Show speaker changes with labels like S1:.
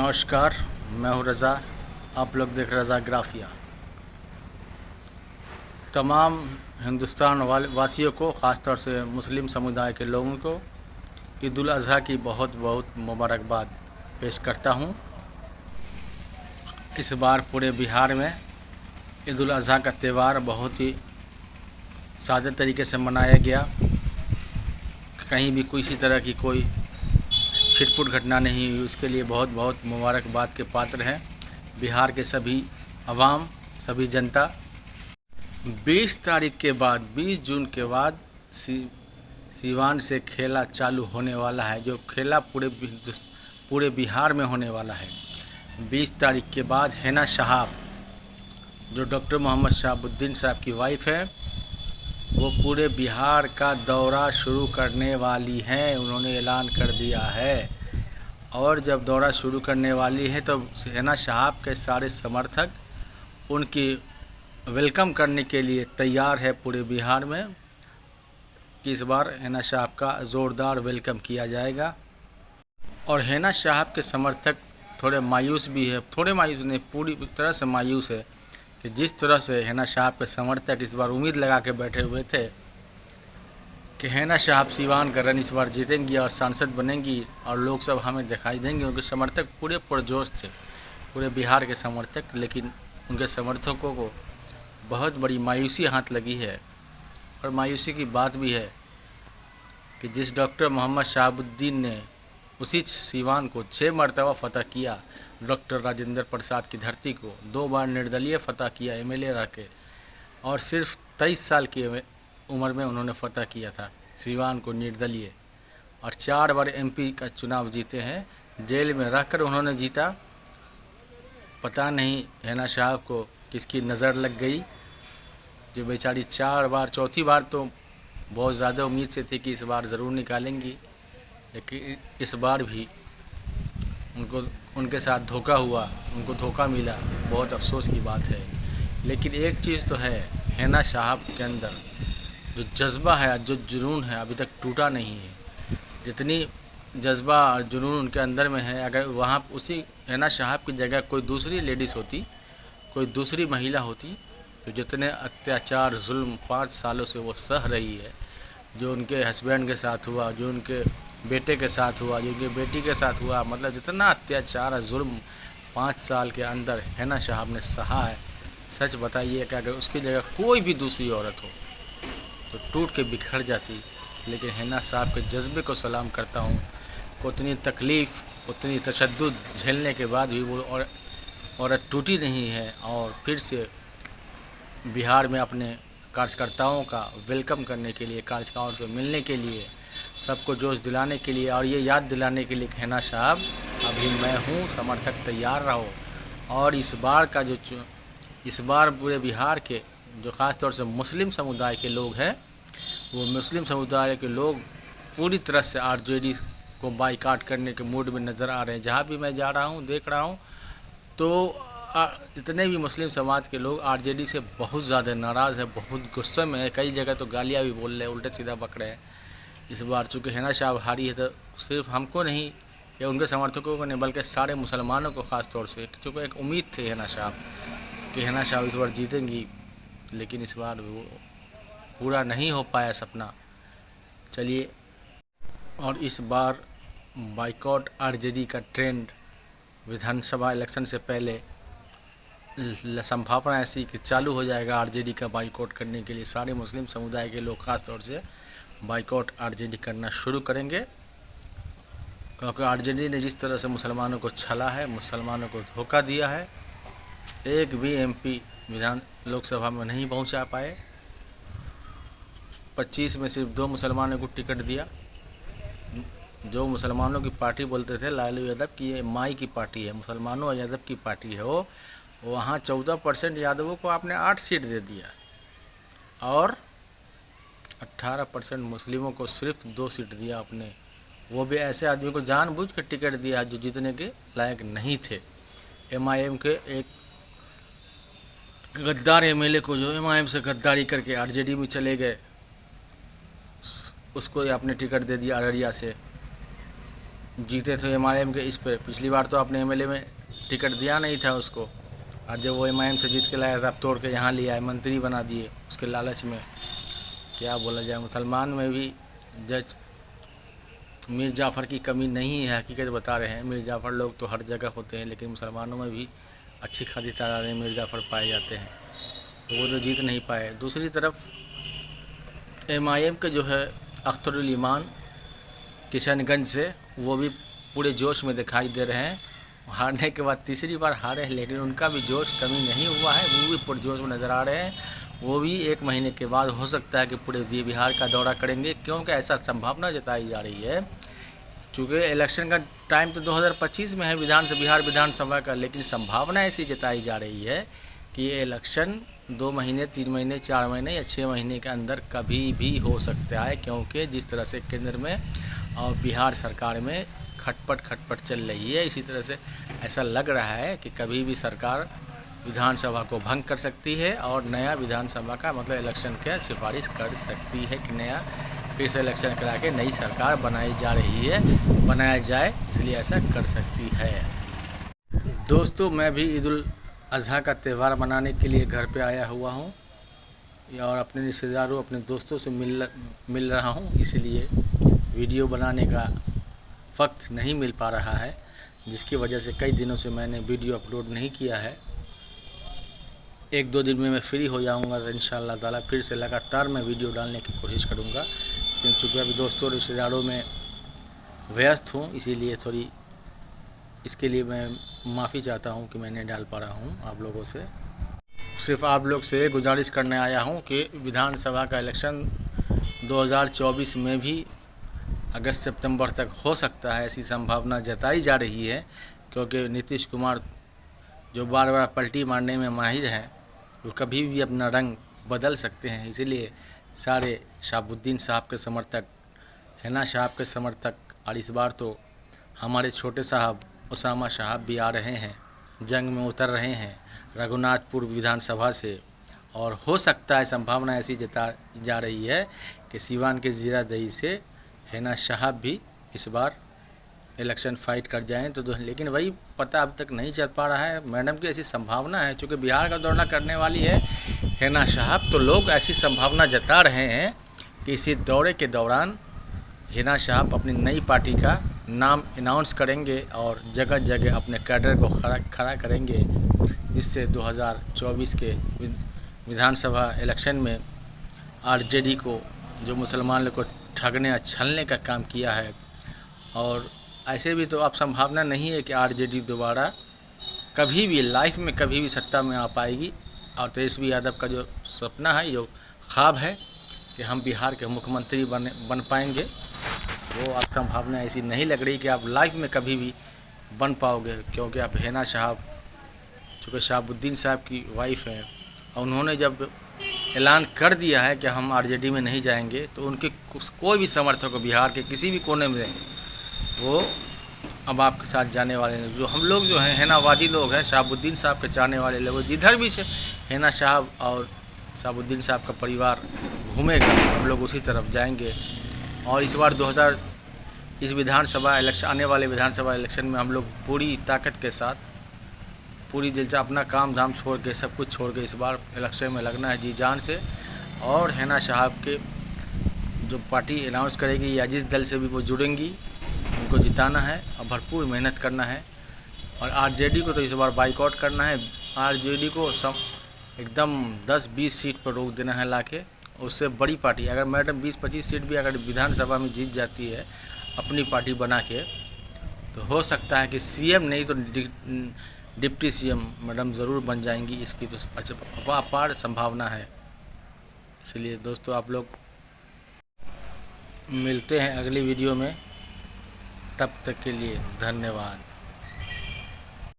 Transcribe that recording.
S1: नमस्कार, मैं हूं रज़ा। आप लोग देख रज़ा ग्राफिया। तमाम हिंदुस्तान वासियों को, ख़ासतौर से मुस्लिम समुदाय के लोगों को ईद उल अज़हा की बहुत बहुत मुबारकबाद पेश करता हूं। इस बार पूरे बिहार में ईद उल अज़हा का त्यौहार बहुत ही सादे तरीके से मनाया गया। कहीं भी किसी तरह की कोई छिटपुट घटना नहीं हुई, उसके लिए बहुत बहुत मुबारकबाद के पात्र हैं बिहार के सभी अवाम, सभी जनता। 20 तारीख के बाद, 20 जून के बाद सीवान से खेला चालू होने वाला है, जो खेला पूरे बिहार में होने वाला है। 20 तारीख के बाद हैना शहाब, जो डॉक्टर मोहम्मद शहाबुद्दीन साहब की वाइफ है, वो पूरे बिहार का दौरा शुरू करने वाली हैं। उन्होंने ऐलान कर दिया है। और जब दौरा शुरू करने वाली है तो हैना शहाब के सारे समर्थक उनकी वेलकम करने के लिए तैयार है पूरे बिहार में। इस बार हैना शहाब का ज़ोरदार वेलकम किया जाएगा। और हैना शहाब के समर्थक थोड़े मायूस भी है, थोड़े मायूस नहीं, पूरी तरह से मायूस है कि जिस तरह से हैना शहाब के समर्थक इस बार उम्मीद लगा के बैठे हुए थे कि हैना शहाब सीवान का रन इस बार जीतेंगी और सांसद बनेंगी और लोकसभा में दिखाई देंगे। उनके समर्थक पूरे पुरजोश थे, पूरे बिहार के समर्थक। लेकिन उनके समर्थकों को बहुत बड़ी मायूसी हाथ लगी है। और मायूसी की बात भी है कि जिस डॉक्टर मोहम्मद शहाबुद्दीन ने उसी सीवान को 6 मरतबा फतह किया, डॉक्टर राजेंद्र प्रसाद की धरती को 2 बार निर्दलीय फतह किया एमएलए रह के, और सिर्फ 23 साल की उम्र में उन्होंने फतह किया था सीवान को निर्दलीय, और 4 बार एमपी का चुनाव जीते हैं। जेल में रहकर उन्होंने जीता। पता नहीं हैना शहाब को किसकी नज़र लग गई, जो बेचारी 4 बार, चौथी बार तो बहुत ज़्यादा उम्मीद से थी कि इस बार ज़रूर निकालेंगी, लेकिन इस बार भी उनके साथ धोखा हुआ, उनको धोखा मिला। बहुत अफसोस की बात है। लेकिन एक चीज़ तो है, हैना शहाब के अंदर जो जज्बा है, जो जुनून है, अभी तक टूटा नहीं है। जितनी जज्बा और जुनून उनके अंदर में है, अगर वहाँ उसी हैना शहाब की जगह कोई दूसरी लेडीज़ होती, कोई दूसरी महिला होती, तो जितने अत्याचार जुल्म 5 सालों से वो सह रही है, जो उनके हस्बैंड के साथ हुआ, जो उनके बेटे के साथ हुआ, जो उनकी बेटी के साथ हुआ, मतलब जितना अत्याचार जुल्म 5 साल के अंदर हैना शहाब ने सहा है, सच बताइए कि अगर उसकी जगह कोई भी दूसरी औरत हो तो टूट के बिखर जाती। लेकिन हैना साहब के जज्बे को सलाम करता हूँ। उतनी तकलीफ़, उतनी तशद्दुद झेलने के बाद भी वो औरत टूटी नहीं है, और फिर से बिहार में अपने कार्यकर्ताओं का वेलकम करने के लिए, कार्यकर्ताओं से मिलने के लिए, सबको जोश दिलाने के लिए, और ये याद दिलाने के लिए कि हैना साहब अभी मैं हूँ, समर्थक तैयार रहो। और इस बार पूरे बिहार के जो ख़ास तौर से मुस्लिम समुदाय के लोग हैं, वो मुस्लिम समुदाय के लोग पूरी तरह से आरजेडी को बाइकाट करने के मूड में नज़र आ रहे हैं। जहाँ भी मैं जा रहा हूँ, देख रहा हूँ, तो जितने भी मुस्लिम समाज के लोग आरजेडी से बहुत ज़्यादा नाराज़ है, बहुत गुस्से में है। कई जगह तो गालियाँ भी बोल रहे हैं, उल्टे सीधा बक रहे हैं। इस बार चूँकि हैना साहब हारी है, तो सिर्फ हमको नहीं या उनके समर्थकों को नहीं, बल्कि सारे मुसलमानों को ख़ास तौर से, चूँकि एक उम्मीद थी हैना साहब कि हैना साहब इस बार जीतेंगी, लेकिन इस बार वो पूरा नहीं हो पाया सपना। चलिए, और इस बार बाइकॉट आरजेडी का ट्रेंड विधानसभा इलेक्शन से पहले संभावना ऐसी कि चालू हो जाएगा आरजेडी का बाइकॉट करने के लिए। सारे मुस्लिम समुदाय के लोग ख़ास तौर से बाइकॉट आरजेडी करना शुरू करेंगे, क्योंकि आरजेडी ने जिस तरह से मुसलमानों को छला है, मुसलमानों को धोखा दिया है। एक भी एमपी लोकसभा में नहीं पहुंचा पाए। 25 में सिर्फ 2 मुसलमानों को टिकट दिया। जो मुसलमानों की पार्टी बोलते थे लालू यादव की ये माई की पार्टी है, मुसलमानों और यादव की पार्टी है, वो वहाँ 14% यादवों को आपने 8 सीट दे दिया, और 18% मुस्लिमों को सिर्फ 2 सीट दिया आपने। वो भी ऐसे आदमी को जानबूझ कर टिकट दिया जो जीतने के लायक नहीं थे। एमआईएम के एक गद्दार एमएलए को, जो एमआईएम से गद्दारी करके आरजेडी में चले गए, उसको आपने टिकट दे दिया अररिया से। जीते थे MIM के इस पे। पिछली बार तो आपने MLA में टिकट दिया नहीं था उसको, और जब वो MIM से जीत के लाया था, अब तोड़ के यहाँ लिया है, मंत्री बना दिए उसके लालच में। क्या बोला जाए, मुसलमान में भी जज मीर जाफ़र की कमी नहीं है, हकीकत बता रहे हैं। मीर जाफ़र लोग तो हर जगह होते हैं, लेकिन मुसलमानों में भी अच्छी खासी तादाद में मीर जाफ़र पाए जाते हैं, तो वो तो जीत नहीं पाए। दूसरी तरफ MIM के जो है अख्तरुल ईमान किशनगंज से, वो भी पूरे जोश में दिखाई दे रहे हैं। हारने के बाद तीसरी बार हारे हैं, लेकिन उनका भी जोश कमी नहीं हुआ है, वो भी पुरजोश में नज़र आ रहे हैं। वो भी 1 महीने के बाद हो सकता है कि पूरे बिहार का दौरा करेंगे, क्योंकि ऐसा संभावना जताई जा रही है। चूँकि इलेक्शन का टाइम तो 2025 में है बिहार विधानसभा का, लेकिन संभावना ऐसी जताई जा रही है कि ये इलेक्शन 2 महीने, 3 महीने, 4 महीने या 6 महीने के अंदर कभी भी हो सकता है, क्योंकि जिस तरह से केंद्र में और बिहार सरकार में खटपट चल रही है, इसी तरह से ऐसा लग रहा है कि कभी भी सरकार विधानसभा को भंग कर सकती है और नया विधानसभा का मतलब इलेक्शन का सिफारिश कर सकती है कि नया फिर से इलेक्शन करा के नई सरकार बनाई जा रही है, बनाया जाए, इसलिए ऐसा कर सकती है। दोस्तों, मैं भी ईद उल अज़हा का त्यौहार मनाने के लिए घर पे आया हुआ हूँ और अपने रिश्तेदारों, अपने दोस्तों से मिल रहा हूँ, इसलिए वीडियो बनाने का वक्त नहीं मिल पा रहा है, जिसकी वजह से कई दिनों से मैंने वीडियो अपलोड नहीं किया है। 1-2 दिन में मैं फ्री हो जाऊंगा तो इंशाअल्लाह ताला फिर से लगातार मैं वीडियो डालने की कोशिश करूंगा, क्योंकि अभी दोस्तों रिश्तेदारों में व्यस्त हूं, इसीलिए थोड़ी इसके लिए मैं माफ़ी चाहता हूं कि मैं नहीं डाल पा रहा हूं आप लोगों से। सिर्फ आप लोग से गुजारिश करने आया हूं कि विधानसभा का इलेक्शन 2024 में भी अगस्त सितंबर तक हो सकता है, ऐसी संभावना जताई जा रही है, क्योंकि नीतीश कुमार जो बार पलटी मारने में माहिर हैं, वो कभी भी अपना रंग बदल सकते हैं। इसीलिए सारे शहाबुद्दीन साहब के समर्थक, हिना साहब के समर्थक, और इस बार तो हमारे छोटे साहब उसामा साहब भी आ रहे हैं, जंग में उतर रहे हैं रघुनाथपुर विधानसभा से, और हो सकता है संभावना ऐसी जता जा रही है कि सिवान के जीरादेई से हिना साहब भी इस बार इलेक्शन फाइट कर जाएं, तो लेकिन वही पता अब तक नहीं चल पा रहा है। मैडम की ऐसी संभावना है, चूँकि बिहार का दौरा करने वाली है हिना साहब, तो लोग ऐसी संभावना जता रहे हैं कि इसी दौरे के दौरान हिना साहब अपनी नई पार्टी का नाम अनाउंस करेंगे और जगह जगह अपने कैडर को खड़ा करेंगे, जिससे 2024 के विधानसभा इलेक्शन में RJD को, जो मुसलमान लोग को ठगने और छलने का काम किया है, और ऐसे भी तो अब संभावना नहीं है कि RJD दोबारा कभी भी लाइफ में कभी भी सत्ता में आ पाएगी। और तेजस्वी यादव का जो सपना है, जो ख्वाब है कि हम बिहार के मुख्यमंत्री बन पाएंगे, वो अब संभावना ऐसी नहीं लग रही कि आप लाइफ में कभी भी बन पाओगे, क्योंकि आप हिना साहब चूँकि शहाबुद्दीन साहब की वाइफ हैं, और उन्होंने जब ऐलान कर दिया है कि हम RJD में नहीं जाएंगे, तो उनके कोई भी समर्थक बिहार के किसी भी कोने में वो अब आपके साथ जाने वाले हैं। जो हम लोग जो हैं हिनावादी लोग हैं, शहाबुद्दीन साहब के चाहने वाले लोग, जिधर भी से हिना साहब और शहाबुद्दीन साहब का परिवार घूमेगा, हम लोग उसी तरफ जाएंगे। और इस बार इस विधानसभा इलेक्शन, आने वाले विधानसभा इलेक्शन में हम लोग पूरी ताकत के साथ, पूरी दिल से अपना काम धाम छोड़ के, सब कुछ छोड़ के इस बार इलेक्शन में लगना है जी जान से, और हिना साहब के जो पार्टी अनाउंस करेगी या जिस दल से भी वो जुड़ेंगी, उनको जिताना है और भरपूर मेहनत करना है। और RJD को तो इस बार बाइकआउट करना है, RJD को एकदम 10-20 सीट पर रोक देना है लाके। उससे बड़ी पार्टी, अगर मैडम 20-25 सीट भी अगर विधानसभा में जीत जाती है अपनी पार्टी बना के, तो हो सकता है कि CM नहीं तो डिप्टी CM मैडम ज़रूर बन जाएंगी। इसकी तो अपार संभावना है। इसलिए दोस्तों, आप लोग मिलते हैं अगली वीडियो में, तब तक के लिए धन्यवाद।